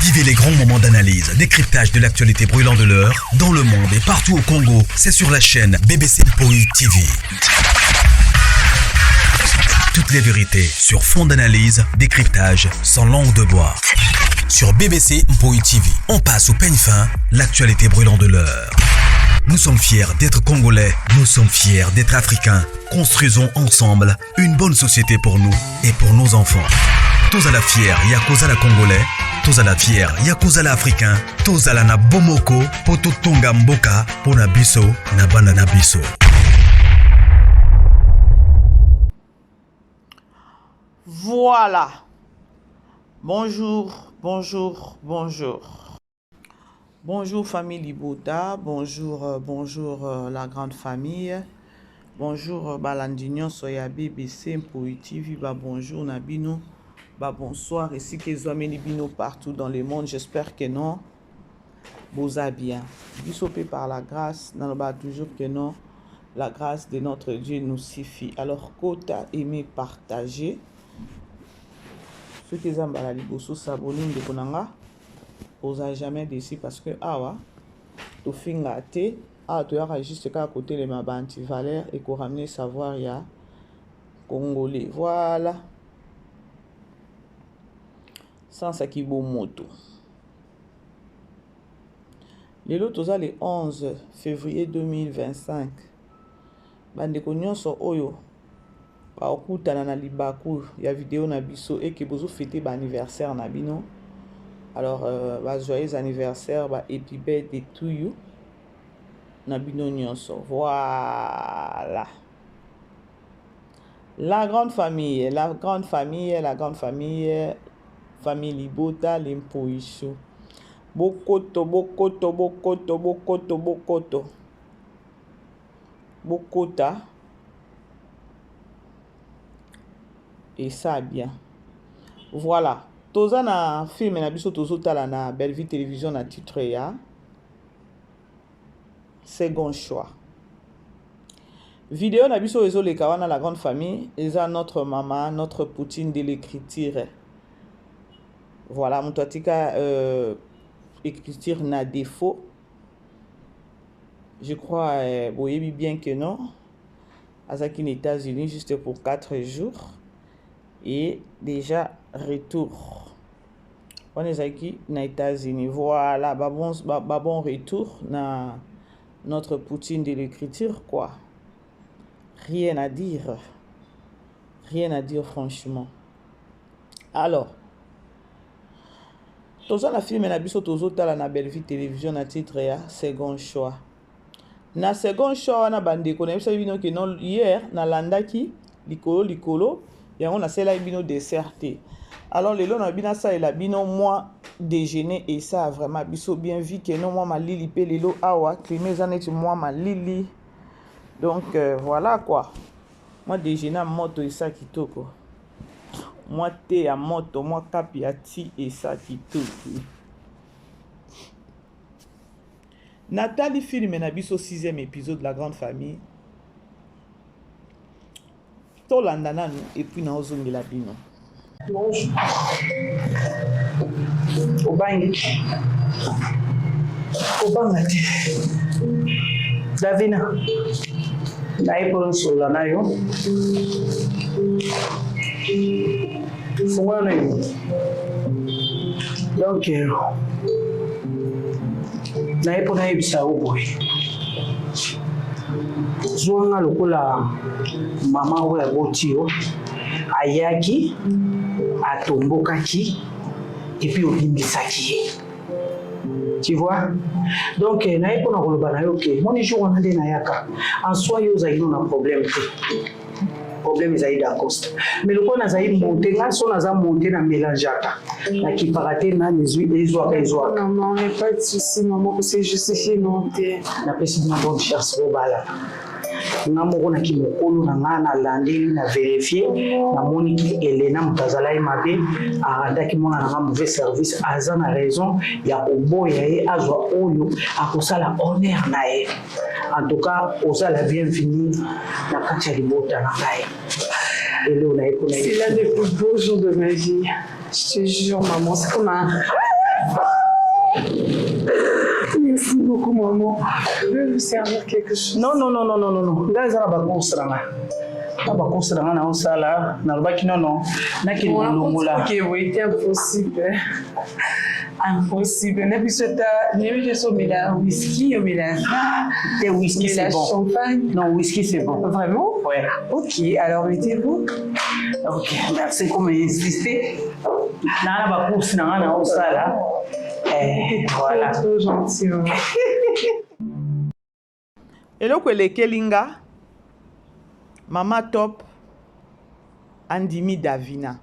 Vivez les grands moments d'analyse, décryptage de l'actualité brûlant de l'heure, dans le monde et partout au Congo. C'est sur la chaîne BBC Mpoi TV. Toutes les vérités sur fond d'analyse, décryptage, sans langue de bois. Sur BBC Mpoi TV, on passe au peigne fin, l'actualité brûlant de l'heure. Nous sommes fiers d'être Congolais, nous sommes fiers d'être Africains. Construisons ensemble une bonne société pour nous et pour nos enfants. Tous à la fière, Yakozala Congolais, tous à la fière, Yakozala Africain, tous à la na Bomoko, poto tonga mboka, pona biso, na banana biso. Voilà. Bonjour, bonjour, bonjour. Bonjour famille Libota, bonjour la grande famille. Bonjour Balandignon Soya BBC Mpoi TV, bonjour Nabino. Bonsoir, ici que Zouameni Bino partout dans le monde, j'espère que non. Boza bien. Bisopé par la grâce, n'en toujours que non. La grâce de notre Dieu nous suffit. Alors, quota aimer partager. Ceux qui ont la liboso s'abonner de Konanga, Boza jamais déçu parce que awa, tu finga te, tu as juste qu'à côté les mabanti valeur et qu'on ramener savoir ya Congolais. Voilà. Sans Sakibo Moto. Le lotoza le 11 février 2025. Bandeko nyonso oyo ba okutana na libaku ya vidéo na biso et que bozo fêter ba anniversaire na bino. Alors ba joyeux anniversaire, ba happy birthday to you. Na bino nyonso. Voilà. La grande famille, famille Libota, l'Impoïcho. Bokoto. Bokota. Et ça bien. Voilà. Toza na film na biso tozo tala na Belle Vie Télévision na titre ya. Second choix. Vidéo na biso ezo le kawana la grande famille. Eza notre maman, notre poutine de l'écriture. Voilà, mon toatika écriture n'a défaut. Je crois, vous voyez bien que non. Azaki aux États-Unis juste pour 4 jours. Et déjà, retour. On est aquí aux États-Unis. Voilà, bon retour na notre poutine de l'écriture, quoi. Rien à dire. Rien à dire, franchement. Alors, toza na film na biso tozo tala na Belle Vie Télévision na titre ya second choix. Na second choix na bandeko na biso bino ke non hier na landaki likolo yango na sela bino desserté. Alors lelo na bina ça et la bino moi déjeuner et ça vraiment biso bien vu que non moi malili pe lelo awa climat zanet moi malili. Donc voilà quoi. Moi déjeuner à moto et ça kitoko. Moi thé à moto, moi capi à ti et ça qui tout. Nathalie film na biso 6e épisode de la grande famille. To landana nous et puis na ozongi la bino. Bonjour. Obangi. Obangati. Davina. Naipon sola nayo. Fungwana yo. Donc nayepo na yebisa oboy. Zwanga lokola mama oya botio ayaki atombokaki et puis obimbisaki. Tu vois? Donc nayepo na koloba na yo ke moni jour on a de na yaka. En soi yo za ino problème te. Problème est d'Acoste. Mais le point est monté, là, son a monté dans mélange à qui paraît dans les oies. Non, mais pas de souci, maman, c'est justifié monter. La personne n'a pas de chasse au bal. Namoko na kimokolo na ngana landeli na vérifier na moni Elena mutazala mabe arandaki mona na mauvais service azana raison ya oboya ye azwa oyo akosala honneur na ye. En tout cas osala bienvenue na kati ya libota na ngai. C'est l'un des plus beaux jours de ma vie. Je te jure maman, c'est comme un Merci beaucoup, maman. Je vais vous servir quelque chose. Non. Nga ezala bacourse nanga. Na bacourse nanga na osala na lobaki non. Na ki longola. Ok, oui, c'est impossible. Impossible. N'est-ce pas la whisky ou la whisky c'est bon. Champagne? Non, whisky c'est bon. Vraiment? Ouais. Ok, alors mettez-vous. Ok, merci comme insister. Na bacourse nanga na osala. Voilà. Trop gentil. eloko elekeli nga mama top andimi Davina.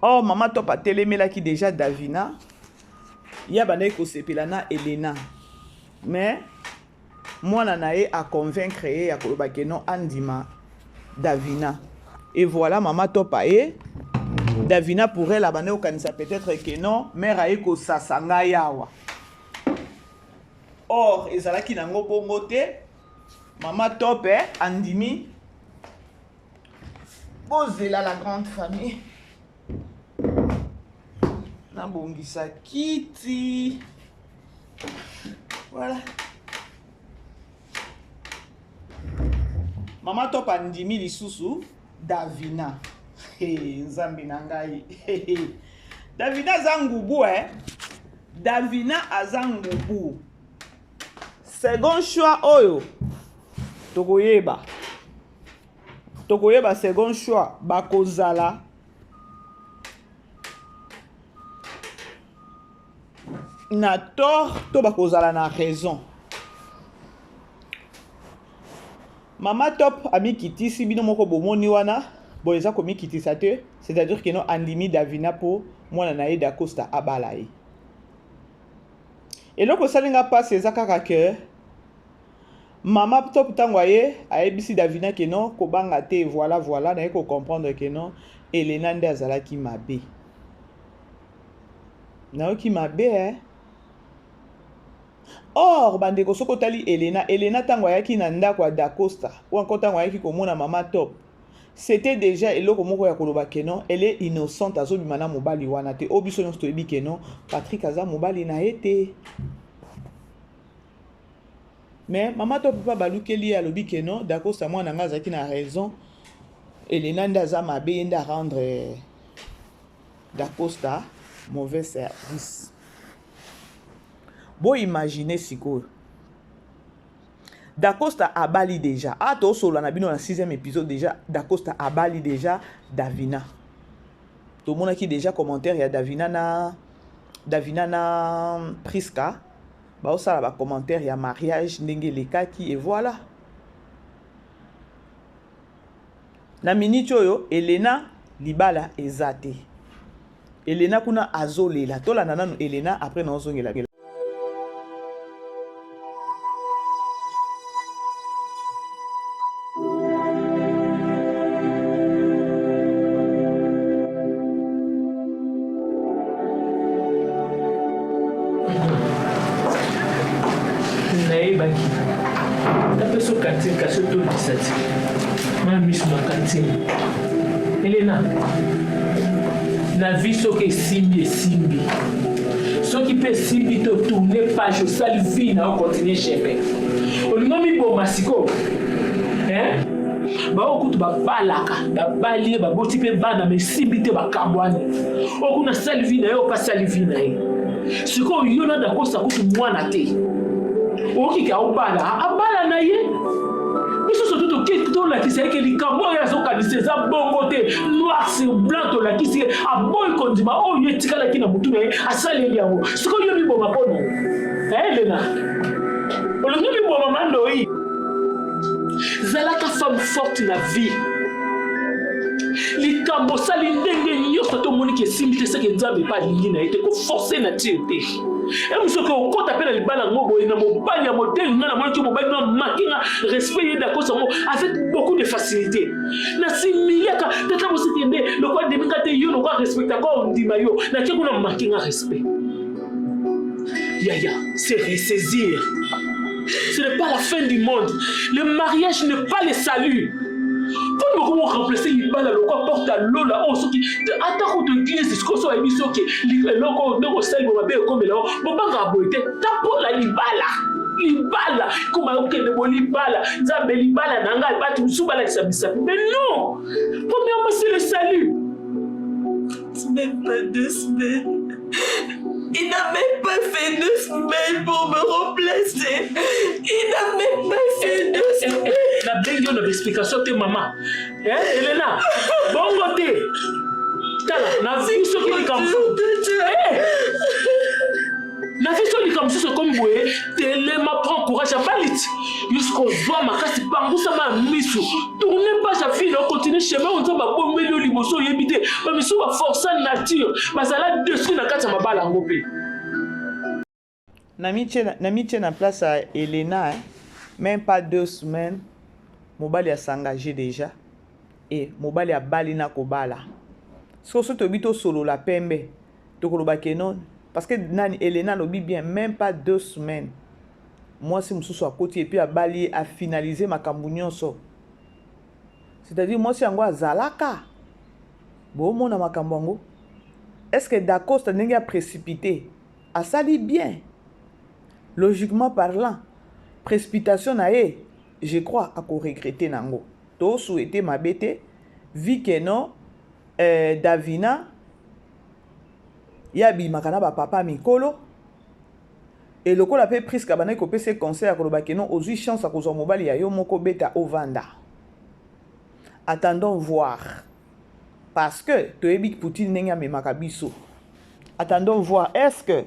Or mama top atelemelaki déjà Davina ya bana ekosepela na Elena, mais mwana na ye a convaincre ye ya koloba ke non andima Davina. Et voilà mama top aye Davina pour elle abane okanisa peut-être que non mère aye kosasanga yawa. Or ezalaki nango bongo te mama top andimi bozela la grande famille nabongisa kiti. Voilà, mama top andimi lisusu Davina. Nzambi na ngai. Davina azangubu Davina azangubu. Second choix oyo tokoyeba second choix bakozala na tort to bakozala na raison. Mama top amikitisi bino moko bomoni wana bon eza komikitisa te, c'est-à-dire que non andimi Davina po mwana na ye d'Acosta abala ye. Eloko salinga passe eza kaka ke mama top tango aye ayebisi Davina ke non kobanga te. Voilà na ye ko comprendre ke non Elena nde azalaki mabe. Naoki mabe Or bandeko soko tali Elena tango ayaki na ndako ya d'Acosta ou encore tango ayaki komona mama top, c'était déjà eloko moko ya koloba ke non elle est innocente azobima na mobali wana te. Obiso nyonso toyebi ke non Patrick aza mobali na ye te. Mais mama top pa balukeli alobi ke non d'Acosta mwana nga azalaki na raison. Elena nde aza mabe nde rendre d'Acosta mauvais service. Bon imaginez sikoyo d'Acosta abali déjà. To solo na bino na 6e épisode déjà d'Acosta abali déjà Davina. To mona ki déjà commentaire ya Davina na Priska. Ba osala ba commentaire ya mariage ndenge lekaki et voilà. Na minute oyo Elena libala ezate. Elena kuna azolela. Tola nanu Elena après na ozongela. Elena, la vie soki simbi. Ce qui peut simbi te tourner page au salvi na continuer chemin. Olingo mi bo masiko. Ba okutu ba balaka, ba balie ba boti pe bana me simbi te ba kambwani. Okuna salvi na yo pa salvi na ye. Siko yona d'Acosta kutu mwana te. Oki ka obala, abala na ye. Biso surtout to kito la kisi ke likambo ya zo kanise za bongo te noir sur blanc to la kisi a boy kondima o yetika la kina mutu na asali yango. Siko yo mi boma pono. Elena. Olongi mi boma mando yi. Zalaka femme forte na vie. Likambo sali ndenge nyoso to moni ke simite seke nzambe pa lingi na ite ko forcer na tirete. Et vous savez qu'on compte appelle les balles en mobo et na mobile ya modèle na moi qui mobile na makinga respect d'Acosta avec beaucoup de facilité. Na similiaka tata vous s'entendez le quoi de minga te yo le quoi respect encore ndima yo na ki kuna makinga respect. Ya c'est ressaisir. Ce n'est pas la fin du monde. Le mariage n'est pas le salut. Pour comment remplacer les balles le quoi porte à l'eau là oh ce qui attends qu'on te glisse ce qu'on soit émis ok le loco donc celle va bien comme là bon pas gaboter tapo la libala comme ok de bon libala nzambe libala nanga pas tu soubala ça mais non premièrement c'est le salut même pas 2 semaines. Il n'a même pas fait 2 semaines pour me remplacer. Il n'a même pas fait 2 semaines. La blague de l'explication de maman. Elena, bon côté. Na vie ce qui est comme ça. Na vie ce qui est comme ça comme boé, tellement prend courage à balit. Jusqu'au jour ma casse pango ça m'a mis sur. Tournez pas sa fille, on continue chemin on va bomber le liboso yebité. Mais so va forcer nature. Mais ça là dessus na kata mabala ngopé. Namiche na place à Elena, hein? Même pas 2 semaines, Mobali a s'engagé déjà et Mobali a balina kobala. Si on se tobito solo la pembe, non parce que Nani Elena lobi bien même pas 2 semaines. Moi si je suis à côté et puis à bali à finaliser ma cambounion so. C'est-à-dire moi si angwa zalaka. Bon mon na makambongo. Est-ce que Dacosta n'est précipité? A sali bien. Logiquement parlant, précipitation nae, je crois à qu'on regretter nango. To souhaité ma bête, vu que non, Davina, yabi makana ba papa mikolo, et le col a fait prise kabane ko pese conseil à koloba que non, aux 8 chances à cause au mobile ya yo moko beta au vanda. Attendons voir, parce que to ebi Poutine nenga me makabiso. Attendons voir, est-ce que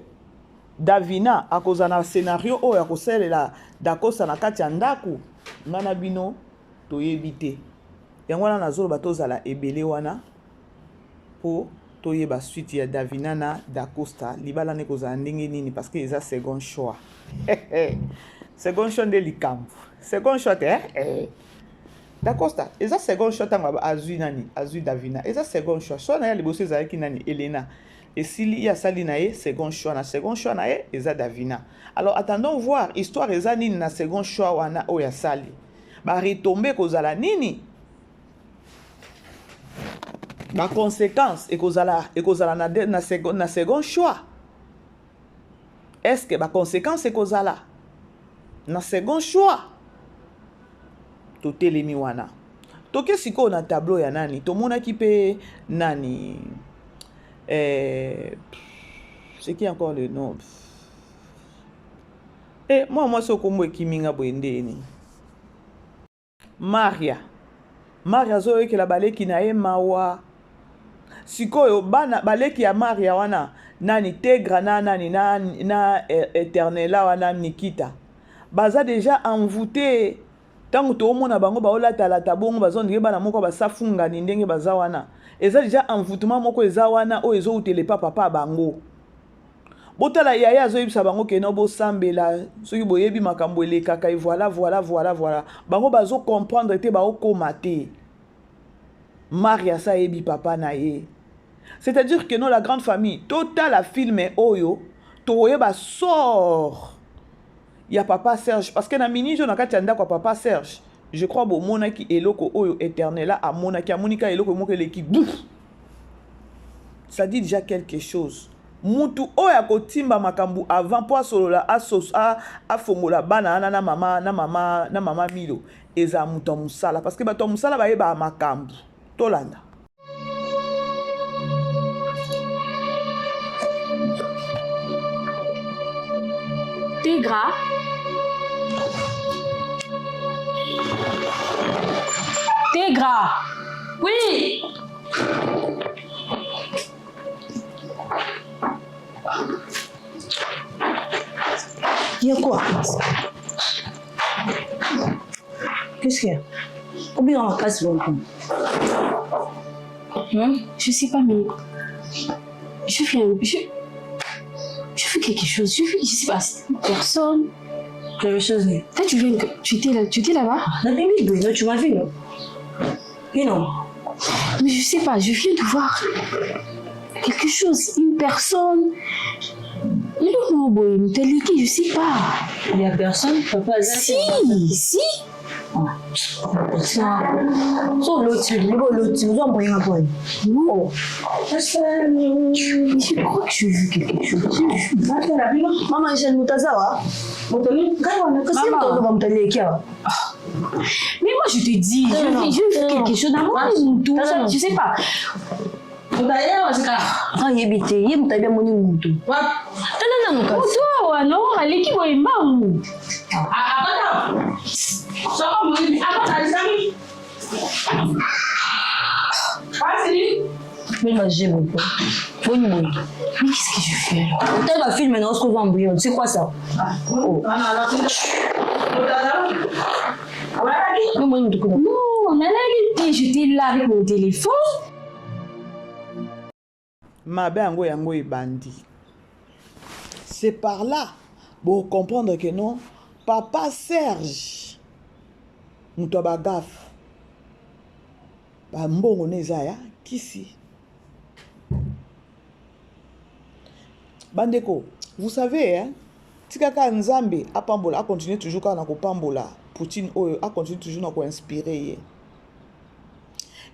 Davina a cause un scénario ou a cause la Dacosta na kati ya ndaku ngana bino to yebite yango wana nazolo batozala ebele wana po to yeba suite ya Davina na Dacosta libala ne kozala ndenge nini parce que eza second choix second choix de likambo second choix Dacosta eza second choix tanga azui nani azui Davina eza second choix so na ya liboso ezalaki nani Elena. Et s'il y a Salinae, second choix nae, eza Davina. Alors attendons voir, histoire eza nini na second choix wana oya sali. Ba retomber kozala nini? Ba conséquence et kozala na second choix. Est-ce que ba conséquence et kozala na second choix? Totelemi wana. Toke siko na tableau ya nani, tomona ki pe nani. C'est qui encore le nom? Et moi c'est comme Kiminga Boendeni. Maria zoe que la baleki na e mawa. Sikoyo bana baleki ya Maria wana nani Tegra nani na Eternela wana Nikita. Baza déjà envoûté. Tant que mona bango ba olata la tabongo bazondike bana moko ba safunga ni ndenge baza wana. Eza déjà envoûtement moko eza wana o ezo utele papa bango. Botala yaya azo yebisa bango ke no bo sambela soki boyebi makambo elekaka et voilà. Bango bazo comprendre te ba okoma te. Maria sa yebi papa na ye. C'est-à-dire que non la grande famille total la film oyo to yeba sort. Il y a papa Serge parce que na mini jo na katianda kwa papa Serge. Je crois que mona ki eloko oyo éternel a mona ki amonika eloko moko leki bouf. Ça dit déjà quelque chose. Mutu oya kotimba makambu avant po solola a fongola bana na mama Milo eza mutu musala parce que bato musala ba yeba makambu tolanda. Tegra. Tegra. Oui. Il y a quoi? Qu'est-ce qu'il y a? Combien on passe longtemps? Je sais pas, mais je fais quelque chose. Je sais pas, personne. Quelque chose. Toi, tu étais là-bas? La bébé, tu m'as vu, non? Mais non. Mais je sais pas, je viens de voir quelque chose, une personne. Mais le boy, t'es liquide, je sais pas. Il y a personne, papa. Si. So l'autre, vous en prenez un point. Non. Mais je crois que j'ai vu quelque chose. Maman, j'ai une moutazawa. Maman, Mais moi, je te dis, je veux quelque chose dans mon tout ça, je sais pas. Ah, il habite, il est bien mon moutou. Non, toi, non, allez, qui va y marrer? Mais moi, j'aime beaucoup. Mais qu'est-ce que je fais là? T'as ma fille maintenant, on se trouve en bouillon. C'est quoi ça? Non, j'étais là avec mon téléphone. Mabe yango yango ebandi. C'est par là pour comprendre que non, papa Serge, muto ba gaffe. Ba mbongo neza ya kisi. Bandeko, vous savez, hein, tikaka Nzambe apambola, a continué toujours quand on a kopambola. Poutine a continué toujours à inspirer.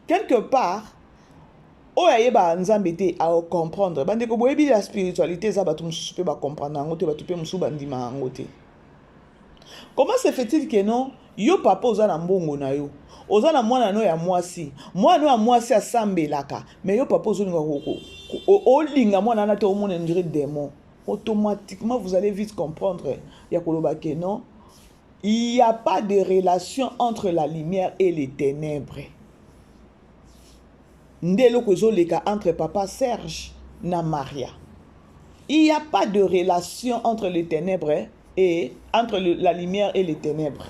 Quelque part, oyeba Nzambe te à comprendre. Bandeko boyebi la spiritualité za batu mususu pe ba comprendre ngote batu pe mususu bandima ngote. Comment se fait-il que non yo papa oza na mbongo na yo? Oza na mwana no ya mwasi. Mwana ya mwasi asambelaka. Mais yo papa ozo linga koko. Olinga mwana na te o mona ndire démon. Automatiquement vous allez vite comprendre ya koloba que non. Il n'y a pas de relation entre la lumière et les ténèbres. Ndelo kozoleka entre papa Serge na Maria. Il n'y a pas de relation entre les ténèbres et entre la lumière et les ténèbres.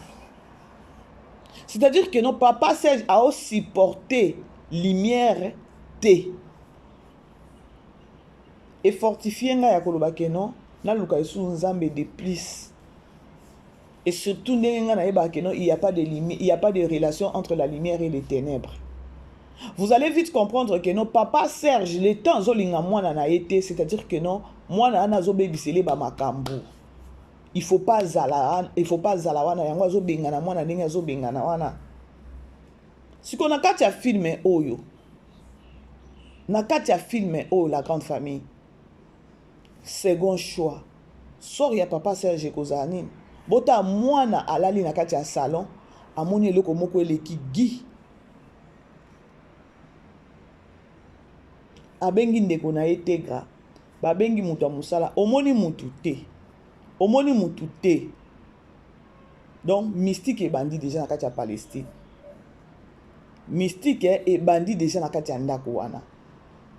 C'est-à-dire que non, papa Serge a aussi porté lumière T. Et fortifié nga ya koloba ke non, na luka esu Nzambe de plus. Et surtout il n'y a pas de limite, il n'y a pas de relation entre la lumière et les ténèbres. Vous allez vite comprendre que non, papa Serge, le temps zolinga mwana na été, c'est-à-dire que non, mwana na zo bebisele ba makambu. Il faut pas zalawana yango zo bengana mwana ndenge zo bengana wana. Si qu'on a kati ya filme oyo. Na kati ya filme oyo la grande famille. Second choix. Sort ya papa Serge kozani. Bota mwana alali na kati ya salon, amoni eloko moko eleki gi. Abengi ndeko na etegra, babengi mutu musala, omoni mutu te. Donc mystique et bandit déjà na kati ya Palestine. Mystique et bandit déjà na kati ya ndako wana.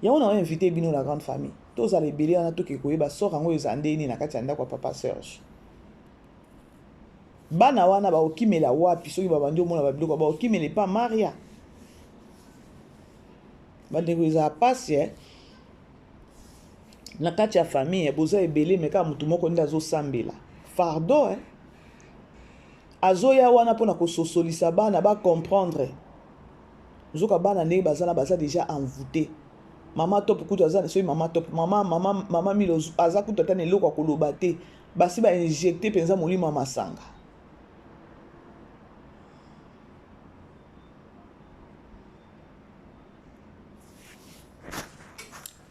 Ya on a invité bino la grande famille. Tous les belé on a tout ke koyeba sort ngo ezandeni na kati ya ndako papa Serge. Bana wana ba okimela wapi soki babandi omona ba biloko ba okimela pa Maria. Bandeko za passe na kati ya famille boza ebele meka mutu moko nda zo sambela. Fardo azoya wana pona ko sosolisa bana ba comprendre. Zoka bana ne bazana baza déjà envoûté. Maman top kutu azana soki maman top maman milo azakuta tane loko koloba te. Basi ba injecter penza molimo masanga.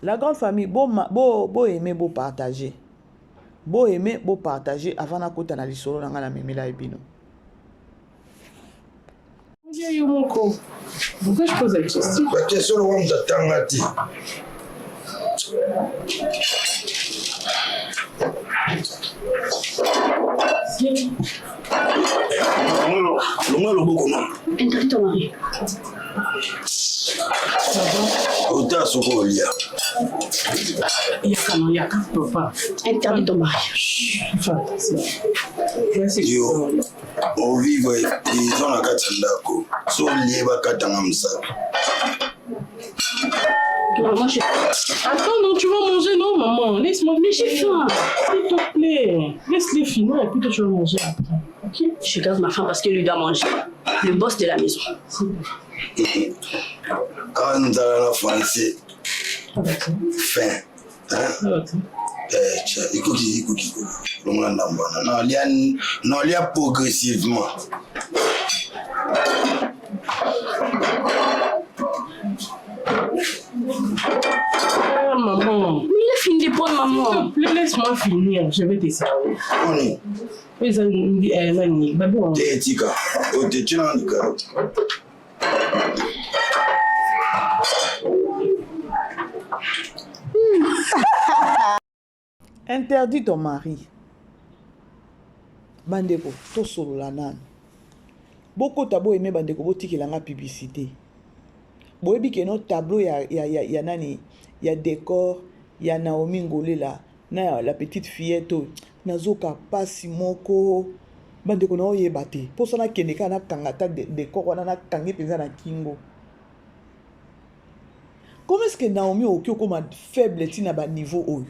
La grande famille, beau aimer, beau partager. Beau aimer, beau partager avant de côté dans l'histoire dans la mémila ebino. Pourquoi je pose la question? La question est de Tangati. Interdit ton mari. Ota Sokolia. Yaka, papa. Interdit ton mariage. Yo, on vit ils ont la katandako. So lieba katanga msapi. Maman, Attends, non, tu vas manger, non, maman. Laisse-moi, mais j'ai faim. S'il te plaît. Laisse-les finir et puis toi, tu vas manger après. Ok? je garde ma femme parce qu'il lui doit manger. Le boss de la maison. Quand on est dans la français, fin. Tiens, écoute. Non, il y a progressivement. Maman. Mais il a fini de prendre maman. S'il te plaît, laisse-moi finir. Je vais te servir. Oui. Oui, ça ni. Babou. T'es tika. Oh, t'es tika. Interdis ton mari. Bandeko, to solo la nan. Beaucoup tabo aimé bandeko boti ki langa publicité. Boyebi ke no tableau ya nani, ya décor, ya Naomi Ngolela, na la petite fillette nazoka pasi moko. Bandeko na oyeba te. Po sona kende ka na kangata décor wana na kangi penza na kingo. Comment est-ce que Naomi okyo koma faible tina ba niveau oyo?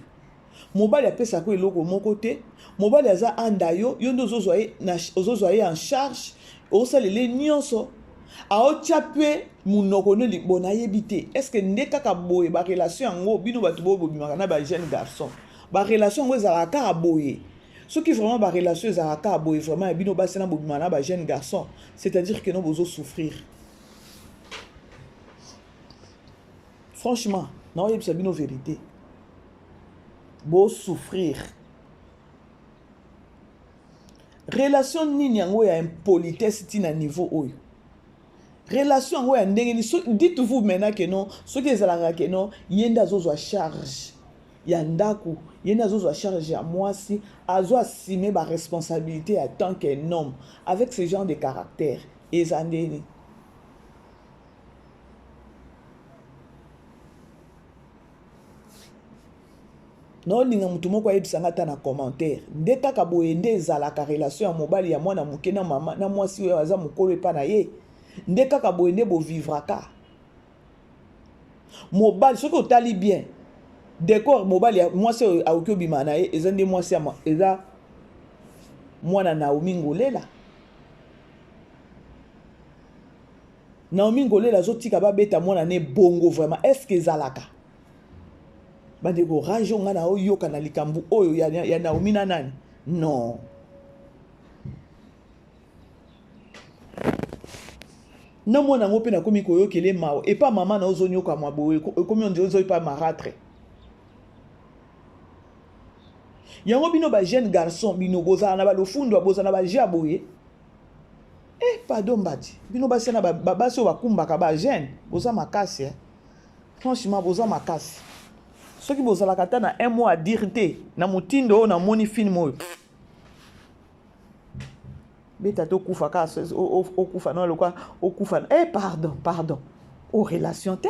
Mobali apesa ko eloko moko te, mobali aza andayo, yo ndo ozozwa ye en charge, osalele nyonso. Aotia pe munoko no libona yebi te. Est-ce que nde kaka boye ba relation yango bino batu bo bimaka na ba jeune garçon. Ba relation yango ezalaka aboye. Ce qui vraiment ba relation ezalaka aboye vraiment bino basi na bobima na ba jeune garçon, c'est-à-dire que no bozo souffrir. Franchement, non yebisa bino vérité. Bo souffrir. Relation nini yango ya impolitesse tina niveau oyo. Relation yango ya ndenge ni dites-vous maintenant que non, ce qui ezalaka que non, yenda zozo a charge ya ndaku, yenda zozo a charge ya mwasi, azo assumer ba responsabilité en tant qu'un homme avec ce genre de caractère ezandeni. Non linga mutu moko ayebisanga ta na commentaire nde kaka boye nde ezalaka relation ya mobali ya mwana moke na mama na mwasi oyo aza mokolo epa na ye nde kaka boye nde bovivraka mobali soki otali bien décor mobali ya mwasi oyo aoki obima na ye eza nde mwasi eza mwana Naomi Ngolela. Naomi Ngolela azotika babeta mwana ne bongo vraiment est-ce que ezalaka bandeko rajo nga na oyoka na likambu oyo ya Naomi na nani? Non. Na mwana ngo pe na komi koyokele mao et pas maman na ozonyoka mwa boye komi on ozoyi pa marâtre. Yango bino ba jeune garçon bino bozala na ba lofundo bozala na ba jaboye. Pardon badi. Bino basi na basi o bakumbaka ba jeune boza makasi. Franchement boza makasi. Ce qui vous a la na un mot à dire te na mutindo na moni film oyo beta to kufa ka o kufa no le quoi o kufa pardon o relation te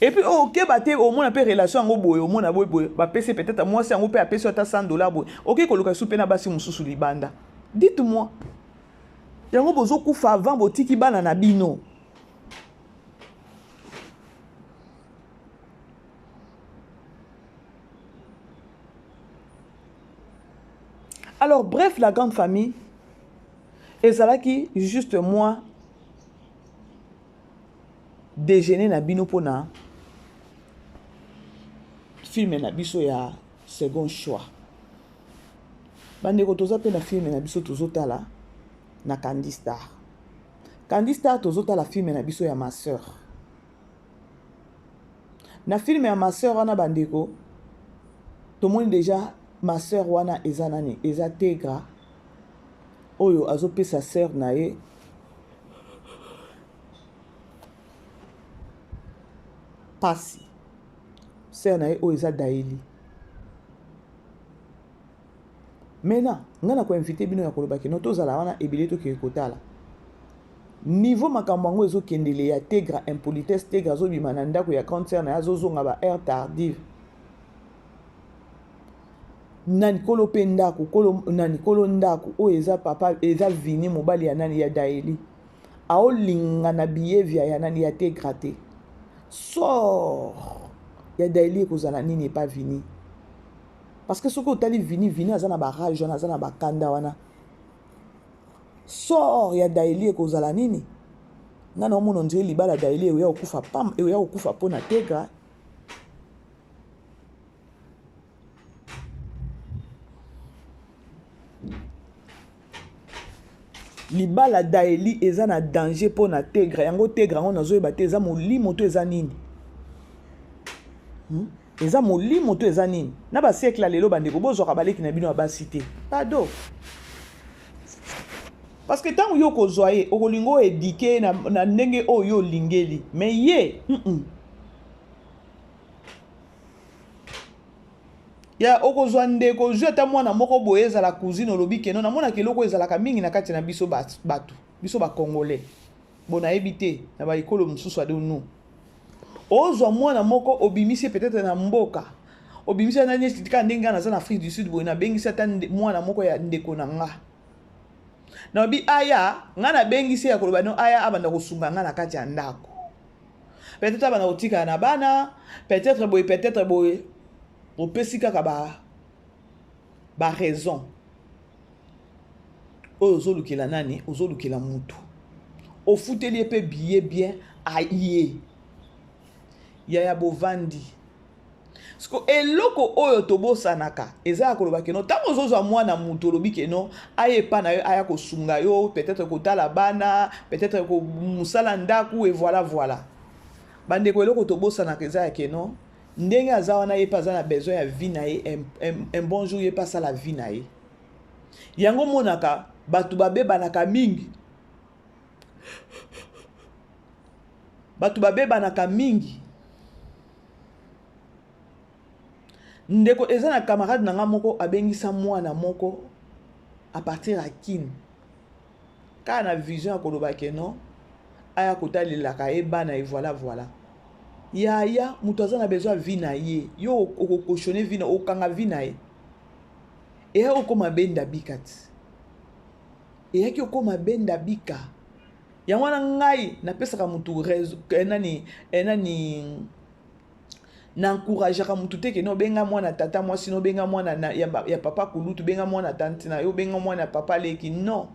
et puis OK baté au moins pe relation ngo boye au moins boye ba pese peut-être moi c'est ngo pe a pese ta $100 boye OK ko loka soupe na basi mususu libanda dites-moi yango bozo kufa avant botiki bana na bino. Alors, bref, la grande famille, et ça là qui, juste moi, déjeuner na bino pona, film na biso ya second choix. Bande ko toza pe na film na biso tozota la na Candy Star. Candy Star tozota la film na biso ya ma sœur. Na film ya ma sœur wana bandeko, tout le monde déjà ma sœur wana eza nani eza tegra oyo azope sa sœur na ye pasi sœur na ye oyo eza daili. Maintenant ngana ko inviter bino ya koloba ke no tozala wana ebile to ke kotala niveau makambo ngo ezokendele ya tegra impolitesse tegra zo bima na ndako ya grande sœur na ya zozonga ba heure tardive nani kolo pe ndako kolo nani kolo ndako o eza papa eza vini mobali ya nani ya daeli aolinga na behavior ya nani ya tegrate sort ya daeli kozala nini pas vini parce que soko otali vini azana ba rage wana azana ba kanda wana sort ya daeli kozala nini ngana omono ndie libala daeli ya okufa pam ya okufa pona tegra libala daeli eza na danger pour na tegra yango tegra ngo nazoyeba te eza molimo to eza nini eza molimo to eza nini na basiècle lelo bandeko bozwaka baleki na bino ya basi te pardon parce que ntango yo kozwa ye okolinga oedike na ndenge oyo olingeli mais ye ya okozwa ndeko ozwi ata mwana moko boye ezala cousine olobi keno namonaka eloko ezalaka mingi na kati na biso bato biso bacongolais bonayebi te na baekolo mosusu ade nu ozwa mwana moko obimisi peut-être na mboka obimisi nani tika ndenge naza na Afrique du Sud boye nabengisi ata mwana moko ya ndeko na nga na obi aya nga nabengisi ya koloba no aya abanda kosunga nga na kati ya ndako peut-être abanda kotika na bana peut-être boye opesi kaka ba raison oyo ozolukela nani ozolukela mutu ofuteli epe biye bien aye yaya bovandi siko eloko oyo tobosanaka eza koloba keno tango ozozwa mwana mutu olobi keno aye pa na yo aya kosunga yo peut-être kotala bana peut-être ko musala ndaku et voilà bandeko eloko tobosanaka eza ya keno ndenge aza wana ye pa aza na besoin ya vie na ye un bon jour ye pa asala vie na ye yango monaka bato babebanaka mingi ndeko eza na camarade na nga moko abengisa mwana moko a partir ya kine kaka na vision ya koloba keno aya kotalelaka ye bana ye voilà yaya mutu aza na besoin ya vie na ye yo okokoshone vie na okanga vie na ye eya okoma benda bika ti eyaki okoma benda bika yango wana ngai napesaka mutu enani na encourageaka mutu te keno benga mwana tata mwasi no benga mwana ya papa kulutu benga mwana tante na yo benga mwana papa leki non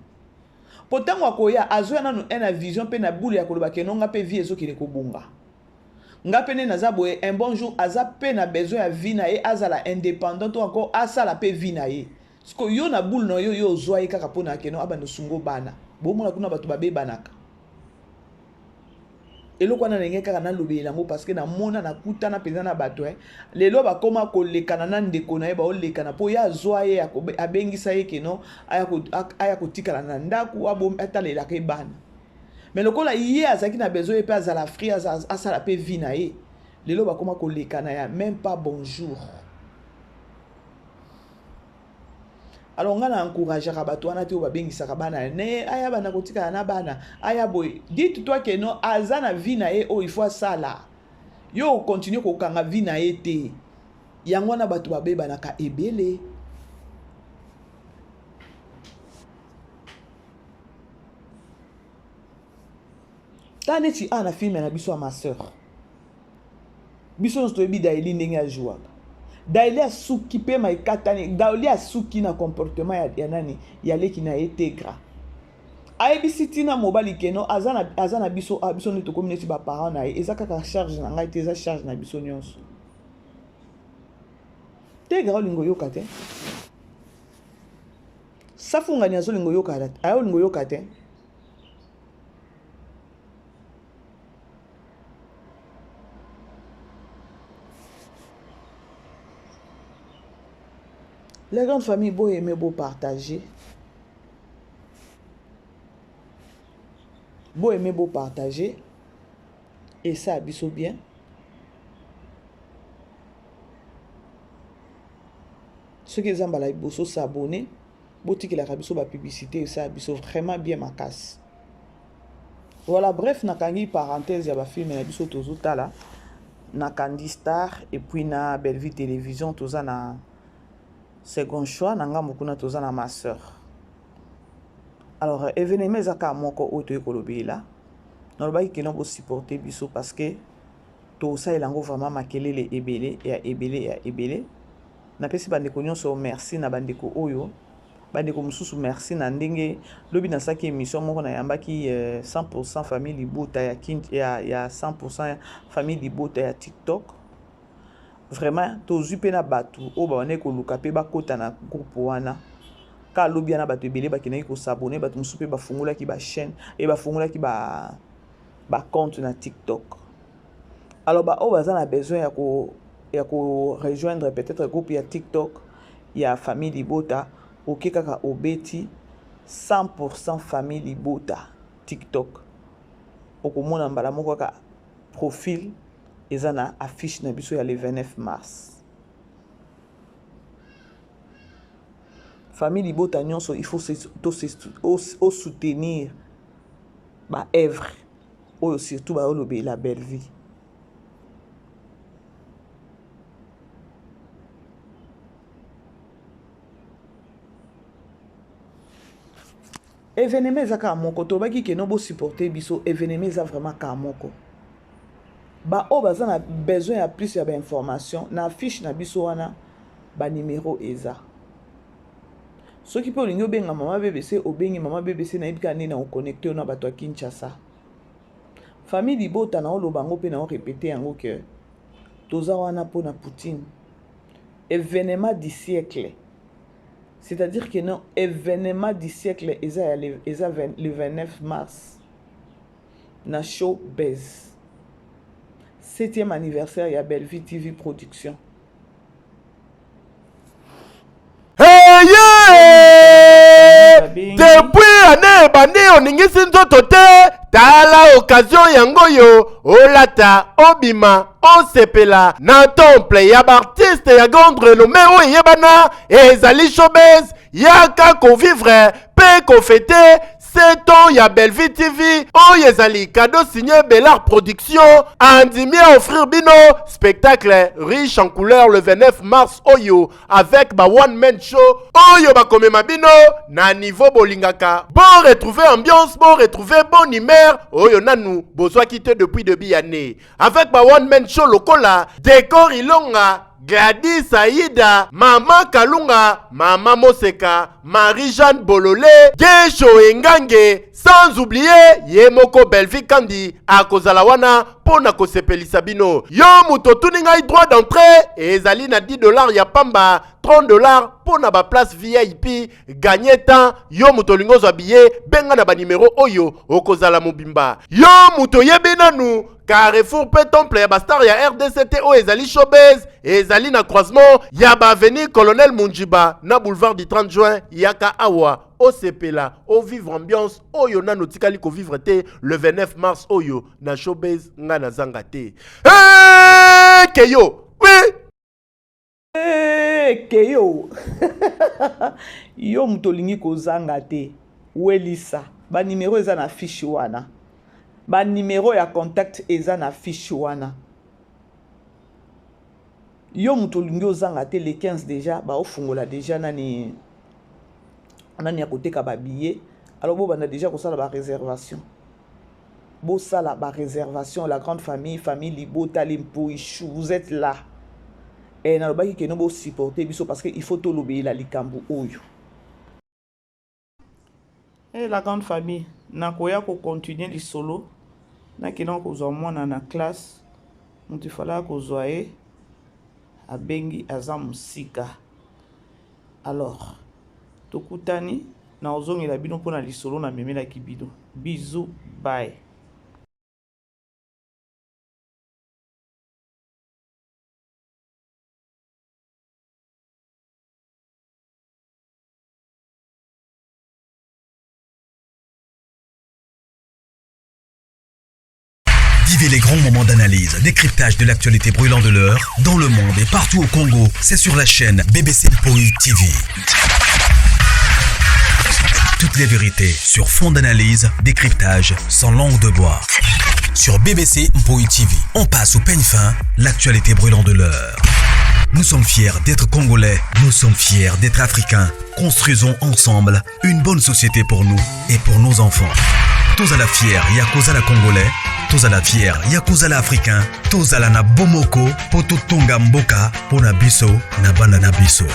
potango akoya azoya nanu ena vision pe na boule ya koloba keno nga pe vie ezokende kobunga nga pene naza boye un bon jour aza pe na besoin ya vie na ye azala indépendant to encore asala pe vie na ye siko yo na boule na yo ozwa ye kaka mpona keno abanda sungo bana bomona kuna bato babebanaka eloko wana ndenge kaka nalobeli yango parce que namona nakutana mpenza na bato lelo bakoma kolekana na ndeko na ye baolekana mpo ye azwa ye abengisa ye keno aya kotikala na ndaku atalelaka ye bana mais lokola ye azalaki na besoin ye mpe azala free asala mpe vie na ye lelo bakoma kolekana ya même pas bonjour alors nga na encourageaka bato wana te oyo babengisaka bana ne aya bana kotikala na bana aya boye dites toi que non aza na vie na ye oyo il faut asala yo continue kokanga vie na ye te yango wana bato babebanaka ebele ta neti ana filme na biso ya ma sœur biso nyonso toyebi daeli ndenge ajuaka daeli asuki mpe maekatani daeli asuki na comportement ya nani ya leki na ye tegra ayebisi ntina mobali keno aza na biso nde tokomi neti baparent na ye eza kaka charge na ngai te eza charge na biso nyonso tegra olingo yoka te safungani azolingo yoka te aya olingo yoka te les grandes familles, beau aimer, beau partager. Beau aimer, beau partager. Et ça, abisso bien. Ceux qui ont la bosso s'abonner, beau tiki la rabisso ba publicité, et ça, abisso vraiment bien ma casse. Voilà, bref, nakangi parenthèse, ya ba film na bisso tozuta là. Na Candy Star, et puis na Bellevue Télévision, toza na second choix nanga mokuna toza na ma sœur. Alors événement ezaka moko oto ekolobela nolobaki keno bo supporter biso parce que to sa elango vraiment makelele ebele na pesi bandeko nyonso merci na bandeko oyo bandeko mususu merci na ndenge lobi na saki émission moko na yambaki 100% famille libota ya 100% famille libota ya TikTok. Vraiment tozwi pe na batu o ba wane ko luka pe ba kota na groupe wana ka lobby na bato ebele bakendaki kosabone bato mosusu mpe bafungolaki bachaîne e bafungolaki bacompte na TikTok. Alors oyo baza na besoin ya rejoindre peut-être groupe ya TikTok ya famille Libota, oke kaka obeti 100% famille Libota TikTok. Okomona mbala moko kaka profil eza na affiche na biso ya le 29 mars. Famille Libota nyonso, il faut soutenir ba œuvre oyo surtout ba olobe la belle vie. Événement eza ka moko to baki ke no bo supporter biso événement eza vraiment ka moko. Ba o baza na besoin ya plus ya ba information na affiche na biso wana ba numéro eza. Soki pe olingi obenga mama BBC obengi mama BBC na yebika nini na connecter na bato ya Kinshasa. Famille Libota na oloba ngo pe na répéter yango que toza wana po na Poutine. Événement du siècle. C'est-à-dire que non, événement du siècle est le 29 mars. Na Showbiz. 7e anniversaire ya Bellevue TV Production. Hey yeah! Depuis année bandi oningisi nzoto te tala occasion yango yo olata obima osepela na temple ya artiste ya grande renommée o yebana ezali Showbiz yaka convivre pe confêter 7 ans ya Bellevue TV o ezali cadeau signé Bellard Production andimi à offrir bino spectacle riche en couleurs le 29 mars oyo avec ba one man show oyo ba komema bino na niveau bolingaka bon retrouver ambiance bon retrouver bonne humeur oyo nanu bozwa quitté depuis début année avec ba one man show lokola décor ilonga Gladys Aïda, Maman Kalunga, Maman Moseka, Marie-Jeanne Bololé, Gesho Engange, sans oublier Yemoko Bellevue Kandi, Akozalawana, Pona Kosepelisa bino. Yo muto tuninga droit d'entrée, et ezali na $10 ya pamba, $30 pona ba place VIP, gagner temps, yo muto lingozo habillé, benga na ba numéro oyo, okozala mobimba. Yo muto yebinanu, Carrefour pe temple ya bastar ya RDCT o ezali Showbiz ezali na croisement ya ba avenue Colonel Munjiba na boulevard du 30 juin yaka awa o sepela o vivre ambiance oyo na notikali ko vivre te le 29 mars oyo na Showbiz nga na zanga te. Hey Keyo oui hey Keyo yo mutolingi ko zanga te welisa ba numéro eza na fiche wana. Ba numéro ya contact eza na fiche wana. Yo mutolingi ozanga te le 15 déjà ba ofungola déjà nani ya koteka ba billet. Alors bo bana déjà kosala ba réservation. Bo sala ba réservation la grande famille Libota Limpoichou vous êtes là. Et na lobaki ke no bo supporter biso parce que il faut to lobe la likambo oyo. Et la grande famille nakoya ko continuer li solo na kina ko zo mwana na classe mutu fala ko zoe abengi azam sika. Alors tokutani na ozongela bino pona li solo na memela kibido. Bisous, bye. Vivez les grands moments d'analyse, décryptage de l'actualité brûlante de l'heure, dans le monde et partout au Congo. C'est sur la chaîne BBC Mpoi TV. Toutes les vérités sur fond d'analyse, décryptage sans langue de bois. Sur BBC Mpoi TV, on passe au peigne fin, l'actualité brûlante de l'heure. Nous sommes fiers d'être Congolais, nous sommes fiers d'être Africains. Construisons ensemble une bonne société pour nous et pour nos enfants. Tous à la fière, Yakoza la Congolais. Tous à la fière, Yakuza la Africain, tous à la na Bomoko, Poto Tonga Mboka, Pona Biso, na Banda na Biso.